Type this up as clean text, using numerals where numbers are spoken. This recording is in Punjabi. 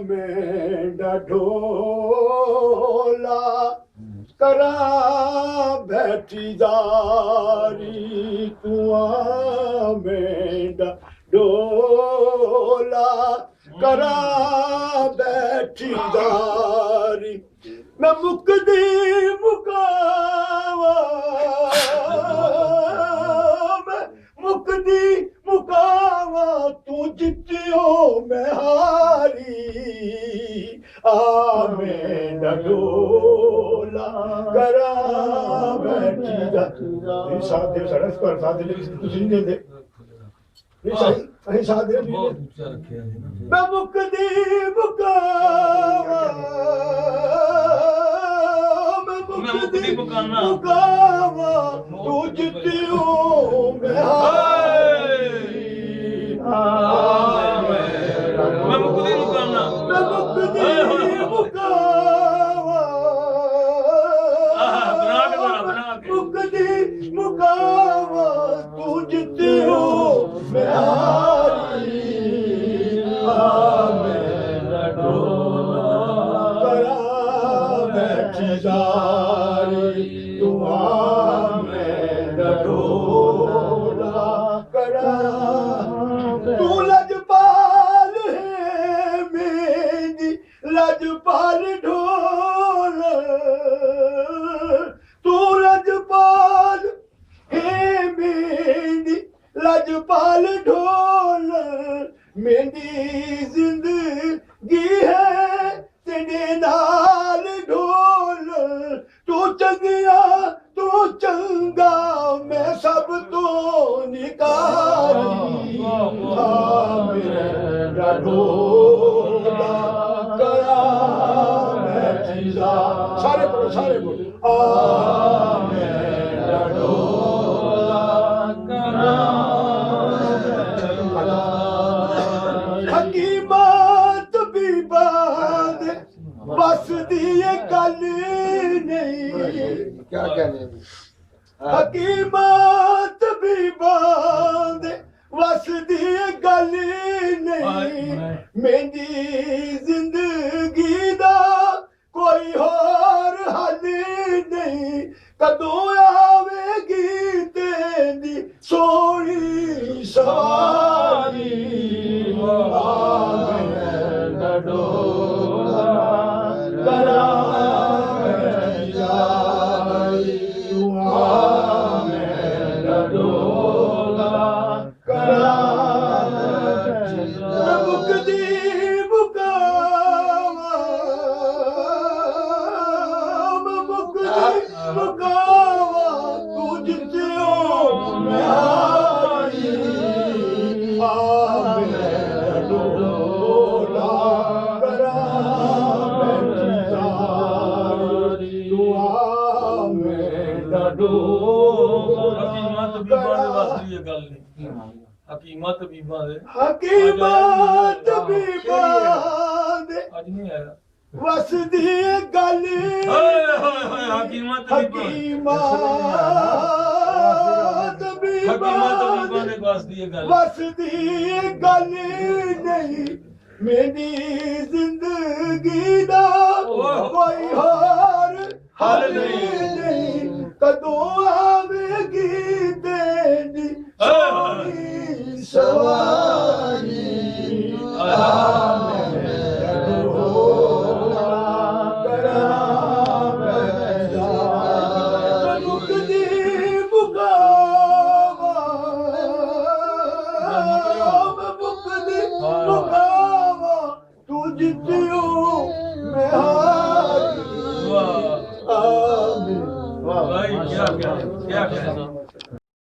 میڈا ڈولا کرا بیٹھی داری تو میڈا ڈولا کرا بیٹھی داری میں مکدی مکاوا میں مکدی مکاوا تو جتیو میں ہاری میڈا ڈولا کرا بیٹھی داری ساتھ دے سڑک پر ساتھ دے لیکن تسی نہیں دے ساتھ دے میں مکدی مکاوا مکدی مکاوا تو جتیو میں ہاری میں مکدی مکانا میں مکدی مکاوا مکدی مکاوا تو جتیو میں ہاری میرا ڈولا کرا بیٹھی داری تو میرا ڈولا کرا تو لجپال ہے میری لجپال ڈھول تو لجپال ہے میری لجپال ڈھول میری زندگی ہے تیرے نال ڈھول تو چنگیا تو چنگا میں سب تو نکاری میرا ڈولا کرا بیٹھی داری سارے بولو سارے بولو میرا ڈولا کرا حکیمات بھی بات بس دیے گل نہیں کیا کہنے حکیمات بھی بات بس دیے گل نہیں میری زندگی دا کوئی اور حل نہیں کدوں آوے گی تیری سونی سواری میرا ڈولا کرا بیٹھی داری میرا ڈولا کرا بیٹھی داری مکدی مکاوا مکدی مکاوا تو جتیو میں ہاری میرا ڈولا کرا بیٹھی داری میرا ڈولا حکیمت بੀਬਾ ਦੇ حکیمت ਬੀਬਾ ਦੇ ਅੱਜ ਨਹੀਂ ਆਇਆ ਵਸਦੀ ਗੱਲ ਹਾਏ ਹਾਏ ਹਾਏ ਹਕੀਮਤ ਹਕੀਮਤ ਬੀਬਾ ਦੇ ਵਸਦੀ ਇਹ ਗੱਲ ਵਸਦੀ ਗੱਲ ਨਹੀਂ ਮੇਰੀ ਜ਼ਿੰਦਗੀ ਦਾ ਕੋਈ ਹੋਰ ਹੱਲ ਨਹੀਂ ਕਦੋਂ ਆਵੇਗੀ ਤੇਰੀ ਸੋਹਣੀ ਸਵਾਰੀ ਮੇਰਾ ਢੋਲਾ ਕਰਾ ਬੈਠੀ ਦਰੀ ਮੁਕਦੀ ਮੁਕਾਵਾ ਮੁਕਦੀ ਮੁਕਾਵਾ ਤੂੰ ਜਿੱਤਿਓ ਮੈਂ ਹਾਰੀ ਆਮੀਨ भाई क्या क्या